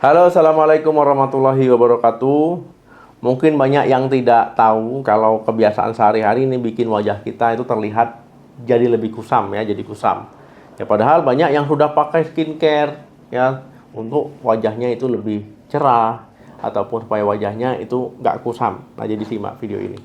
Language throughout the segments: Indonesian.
Halo, Assalamualaikum warahmatullahi wabarakatuh. Mungkin banyak yang tidak tahu kalau kebiasaan sehari-hari ini bikin wajah kita itu terlihat jadi lebih kusam ya, jadi kusam. Ya padahal banyak yang sudah pakai skincare ya untuk wajahnya itu lebih cerah ataupun supaya wajahnya itu nggak kusam. Nah, jadi simak video ini.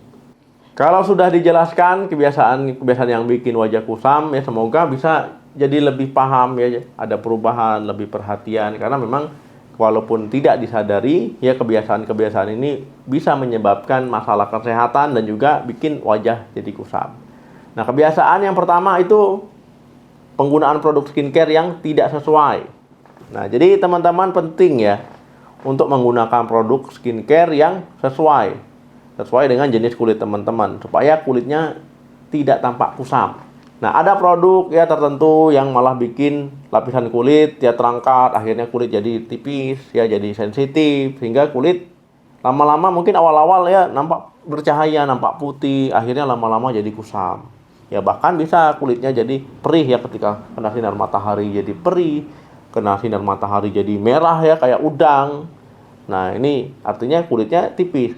Kalau sudah dijelaskan kebiasaan yang bikin wajah kusam ya, semoga bisa jadi lebih paham ya, ada perubahan, lebih perhatian karena memang walaupun tidak disadari ya kebiasaan-kebiasaan ini bisa menyebabkan masalah kesehatan dan juga bikin wajah jadi kusam. Nah, kebiasaan yang pertama itu penggunaan produk skincare yang tidak sesuai. Nah, jadi teman-teman penting ya untuk menggunakan produk skincare yang sesuai dengan jenis kulit teman-teman supaya kulitnya tidak tampak kusam. Nah, ada produk ya tertentu yang malah bikin lapisan kulit ya terangkat, akhirnya kulit jadi tipis ya, jadi sensitif sehingga kulit lama-lama mungkin awal-awal ya nampak bercahaya, nampak putih, akhirnya lama-lama jadi kusam. Ya bahkan bisa kulitnya jadi perih ya ketika kena sinar matahari jadi perih, kena sinar matahari jadi merah ya kayak udang. Nah, ini artinya kulitnya tipis.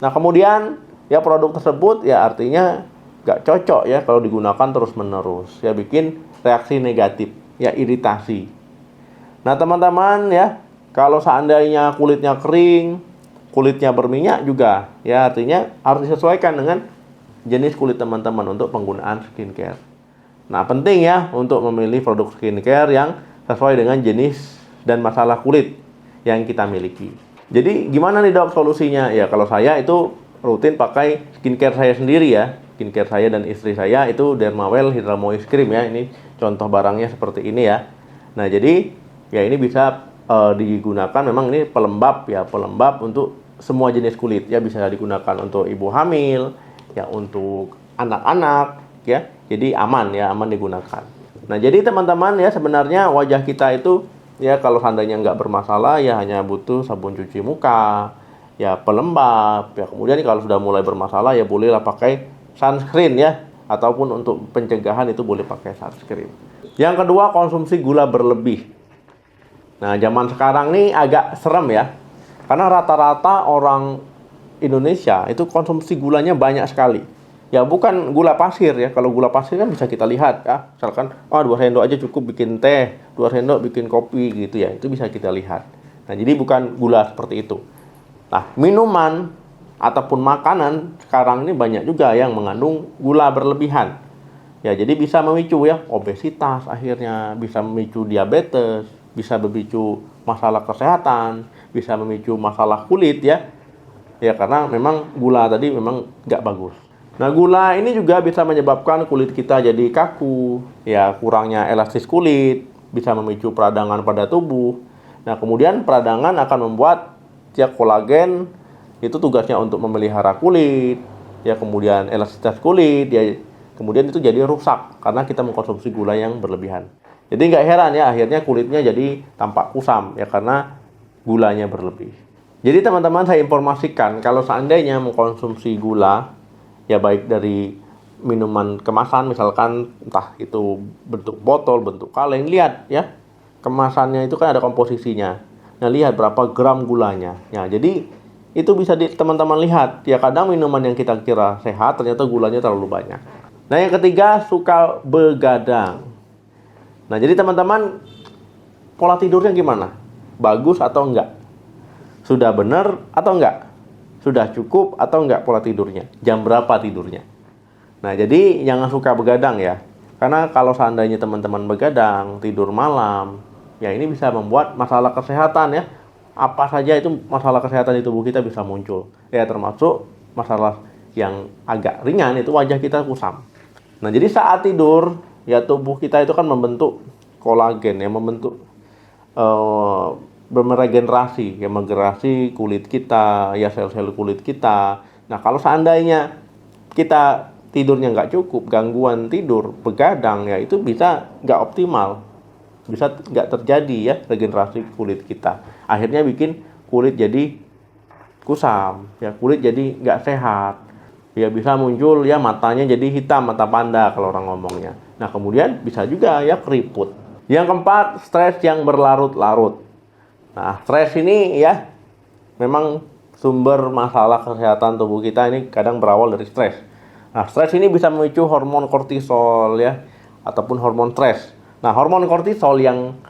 Nah, kemudian ya produk tersebut ya artinya nggak cocok ya kalau digunakan terus-menerus. Ya bikin reaksi negatif, ya iritasi. Nah, teman-teman ya, kalau seandainya kulitnya kering, kulitnya berminyak juga, ya artinya harus disesuaikan dengan jenis kulit teman-teman untuk penggunaan skincare. Nah, penting ya untuk memilih produk skincare yang sesuai dengan jenis dan masalah kulit yang kita miliki. Jadi gimana nih dok solusinya? Ya kalau saya itu rutin pakai skincare saya sendiri ya. Skincare saya dan istri saya itu Dermawell Hydra Moist Cream ya. Ini contoh barangnya seperti ini ya. Nah jadi ya ini bisa digunakan, memang ini pelembab ya. Pelembab untuk semua jenis kulit ya. Bisa digunakan untuk ibu hamil ya, untuk anak-anak ya. Jadi aman ya, aman digunakan. Nah jadi teman-teman ya, sebenarnya wajah kita itu ya kalau seandainya nggak bermasalah ya hanya butuh sabun cuci muka, ya pelembab, ya kemudian kalau sudah mulai bermasalah ya bolehlah pakai sunscreen ya, ataupun untuk pencegahan itu boleh pakai sunscreen. Yang kedua, konsumsi gula berlebih. Nah, zaman sekarang nih agak serem ya, karena rata-rata orang Indonesia itu konsumsi gulanya banyak sekali. Ya bukan gula pasir ya. Kalau gula pasir kan bisa kita lihat ya. Misalkan 2 sendok aja cukup bikin teh, 2 sendok bikin kopi gitu ya. Itu bisa kita lihat. Nah, jadi bukan gula seperti itu. Nah, minuman ataupun makanan sekarang ini banyak juga yang mengandung gula berlebihan. Ya, jadi bisa memicu ya obesitas, akhirnya bisa memicu diabetes, bisa memicu masalah kesehatan, bisa memicu masalah kulit ya. Ya karena memang gula tadi memang nggak bagus. Nah, gula ini juga bisa menyebabkan kulit kita jadi kaku, ya kurangnya elastis kulit, bisa memicu peradangan pada tubuh. Nah, kemudian peradangan akan membuat ya kolagen itu tugasnya untuk memelihara kulit, ya kemudian elastisitas kulit, ya kemudian itu jadi rusak karena kita mengkonsumsi gula yang berlebihan. Jadi nggak heran ya akhirnya kulitnya jadi tampak kusam ya karena gulanya berlebih. Jadi teman-teman, saya informasikan kalau seandainya mengkonsumsi gula ya baik dari minuman kemasan misalkan entah itu bentuk botol, bentuk kaleng, lihat ya kemasannya itu kan ada komposisinya. Nah, lihat berapa gram gulanya. Ya, jadi itu bisa teman-teman lihat ya, kadang minuman yang kita kira sehat ternyata gulanya terlalu banyak. Nah, yang ketiga, suka begadang. Nah, jadi teman-teman, pola tidurnya gimana? Bagus atau enggak? Sudah benar atau enggak? Sudah cukup atau enggak pola tidurnya? Jam berapa tidurnya? Nah, jadi jangan suka begadang ya. Karena kalau seandainya teman-teman begadang, tidur malam, ya ini bisa membuat masalah kesehatan ya. Apa saja itu masalah kesehatan di tubuh kita bisa muncul. Ya termasuk masalah yang agak ringan itu wajah kita kusam. Nah, jadi saat tidur, ya tubuh kita itu kan membentuk kolagen ya, membentuk meregenerasi ya, menggerasi kulit kita ya, sel-sel kulit kita. Nah, kalau seandainya kita tidurnya nggak cukup, gangguan tidur, begadang ya, itu bisa nggak optimal, bisa nggak terjadi ya regenerasi kulit kita, akhirnya bikin kulit jadi kusam ya, kulit jadi nggak sehat ya, bisa muncul ya matanya jadi hitam, mata panda kalau orang ngomongnya. Nah, kemudian bisa juga ya keriput. Yang keempat, stres yang berlarut-larut. Nah, stres ini ya memang sumber masalah kesehatan tubuh kita ini kadang berawal dari stres. Nah, stres ini bisa memicu hormon kortisol ya, ataupun hormon stres. Nah, hormon kortisol yang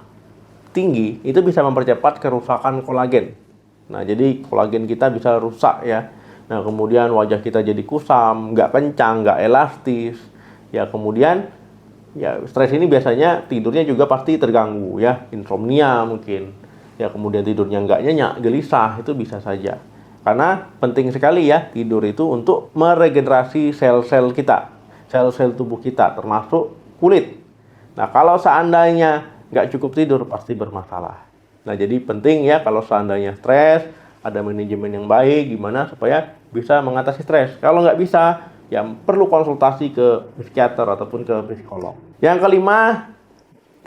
tinggi itu bisa mempercepat kerusakan kolagen. Nah, jadi kolagen kita bisa rusak ya. Nah, kemudian wajah kita jadi kusam, nggak kencang, nggak elastis. Ya, kemudian ya stres ini biasanya tidurnya juga pasti terganggu ya, insomnia mungkin. Ya, kemudian tidurnya nggak nyenyak, gelisah, itu bisa saja. Karena penting sekali ya tidur itu untuk meregenerasi sel-sel kita, sel-sel tubuh kita, termasuk kulit. Nah, kalau seandainya nggak cukup tidur, pasti bermasalah. Nah, jadi penting ya kalau seandainya stres, ada manajemen yang baik, gimana supaya bisa mengatasi stres. Kalau nggak bisa, ya perlu konsultasi ke psikiater ataupun ke psikolog. Yang kelima,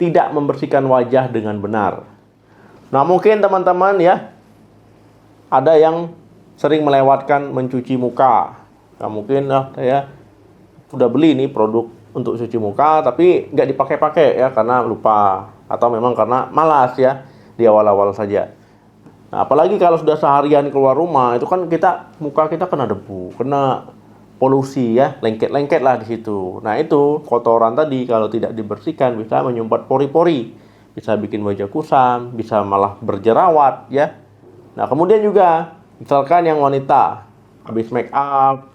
tidak membersihkan wajah dengan benar. Nah, mungkin teman-teman ya, ada yang sering melewatkan mencuci muka. Nah, mungkin saya sudah beli nih produk untuk cuci muka, tapi nggak dipakai-pakai ya, karena lupa. Atau memang karena malas ya, di awal-awal saja. Nah, apalagi kalau sudah seharian keluar rumah, itu kan muka kita kena debu, kena polusi ya, lengket-lengket lah di situ. Nah, itu kotoran tadi kalau tidak dibersihkan bisa menyumbat pori-pori, bisa bikin wajah kusam, bisa malah berjerawat ya. Nah, kemudian juga misalkan yang wanita habis make up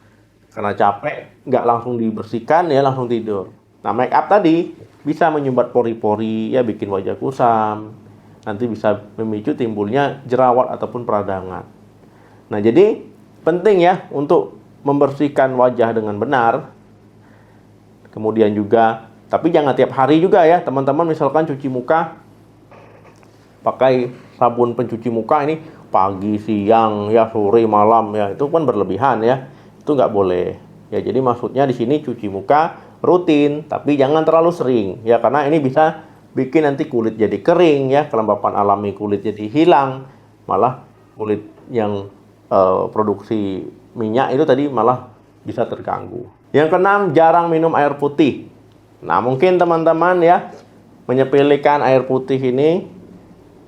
karena capek, nggak langsung dibersihkan ya, langsung tidur. Nah, make up tadi bisa menyumbat pori-pori ya, bikin wajah kusam. Nanti bisa memicu timbulnya jerawat ataupun peradangan. Nah, jadi penting ya untuk membersihkan wajah dengan benar. Kemudian juga, tapi jangan tiap hari juga ya, teman-teman. Misalkan cuci muka pakai sabun pencuci muka ini pagi, siang, ya sore, malam ya, itu kan berlebihan ya. Itu nggak boleh. Ya, jadi maksudnya di sini cuci muka rutin, tapi jangan terlalu sering ya, karena ini bisa bikin nanti kulit jadi kering ya, kelembapan alami kulit jadi hilang, malah kulit yang produksi minyak itu tadi malah bisa terganggu. Yang keenam, jarang minum air putih. Nah, mungkin teman-teman ya menyepelekan air putih ini,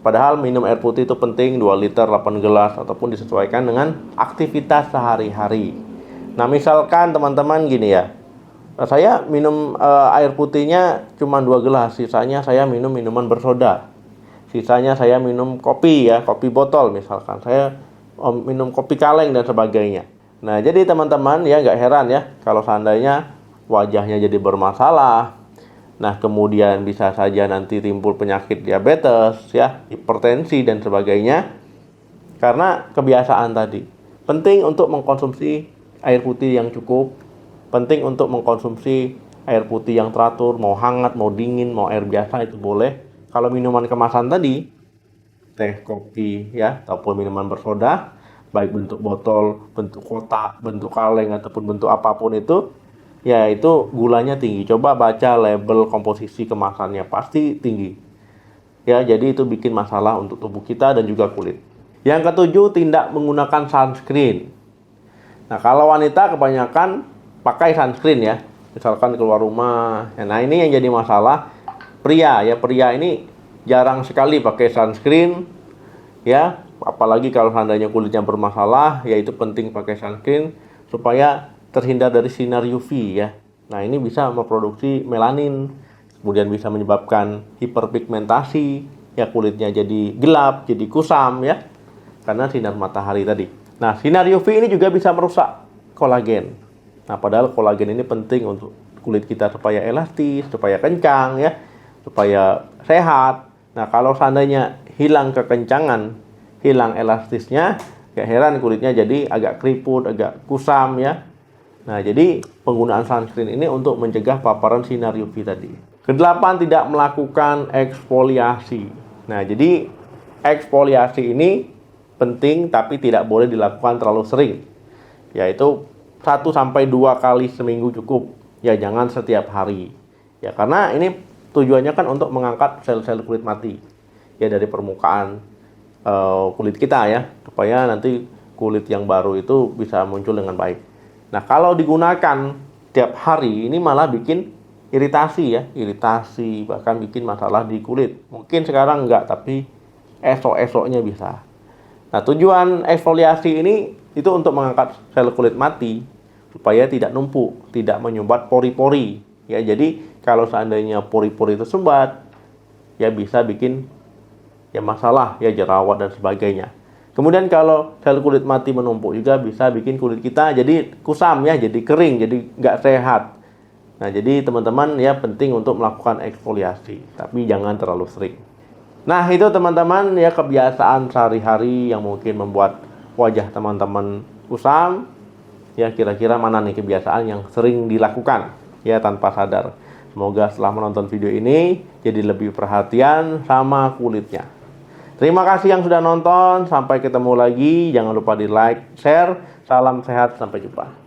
padahal minum air putih itu penting, 2 liter 8 gelas, ataupun disesuaikan dengan aktivitas sehari-hari. Nah, misalkan teman-teman gini ya, saya minum air putihnya cuma 2 gelas, sisanya saya minum minuman bersoda. Sisanya saya minum kopi ya, kopi botol misalkan. Saya minum kopi kaleng dan sebagainya. Nah, jadi teman-teman ya nggak heran ya kalau seandainya wajahnya jadi bermasalah. Nah, kemudian bisa saja nanti timbul penyakit diabetes ya, hipertensi dan sebagainya. Karena kebiasaan tadi. Penting untuk mengkonsumsi air putih yang cukup. Penting untuk mengkonsumsi air putih yang teratur, mau hangat, mau dingin, mau air biasa itu boleh. Kalau minuman kemasan tadi, teh, kopi ya, ataupun minuman bersoda, baik bentuk botol, bentuk kotak, bentuk kaleng ataupun bentuk apapun itu, ya itu gulanya tinggi. Coba baca label komposisi kemasannya, pasti tinggi. Ya, jadi itu bikin masalah untuk tubuh kita dan juga kulit. Yang ketujuh, tidak menggunakan sunscreen. Nah, kalau wanita kebanyakan pakai sunscreen ya, misalkan keluar rumah. Nah, ini yang jadi masalah. Pria ini jarang sekali pakai sunscreen ya, apalagi kalau seandainya kulitnya bermasalah, ya itu penting pakai sunscreen supaya terhindar dari sinar UV ya. Nah, ini bisa memproduksi melanin, kemudian bisa menyebabkan hiperpigmentasi ya, kulitnya jadi gelap, jadi kusam ya, karena sinar matahari tadi. Nah, sinar UV ini juga bisa merusak kolagen. Nah, padahal kolagen ini penting untuk kulit kita supaya elastis, supaya kencang ya, supaya sehat. Nah, kalau seandainya hilang kekencangan, hilang elastisnya, gak heran kulitnya jadi agak keriput, agak kusam ya. Nah, jadi penggunaan sunscreen ini untuk mencegah paparan sinar UV tadi. Kedelapan, tidak melakukan eksfoliasi. Nah, jadi eksfoliasi ini penting tapi tidak boleh dilakukan terlalu sering. Yaitu 1-2 kali seminggu cukup. Ya, jangan setiap hari. Ya, karena ini tujuannya kan untuk mengangkat sel-sel kulit mati ya dari permukaan kulit kita ya, supaya nanti kulit yang baru itu bisa muncul dengan baik. Nah, kalau digunakan tiap hari ini malah bikin iritasi ya, bahkan bikin masalah di kulit. Mungkin sekarang enggak, tapi esok-esoknya bisa. Nah, tujuan eksfoliasi ini itu untuk mengangkat sel kulit mati supaya tidak numpuk, tidak menyumbat pori-pori. Ya, jadi kalau seandainya pori-pori itu sumbat, ya bisa bikin ya masalah, ya jerawat dan sebagainya. Kemudian kalau sel kulit mati menumpuk juga bisa bikin kulit kita jadi kusam ya, jadi kering, jadi nggak sehat. Nah, jadi teman-teman ya penting untuk melakukan eksfoliasi, tapi jangan terlalu sering. Nah, itu teman-teman ya kebiasaan sehari-hari yang mungkin membuat wajah teman-teman kusam. Ya, kira-kira mana nih kebiasaan yang sering dilakukan ya tanpa sadar. Semoga setelah menonton video ini jadi lebih perhatian sama kulitnya. Terima kasih yang sudah nonton, sampai ketemu lagi. Jangan lupa di like, share. Salam sehat, sampai jumpa.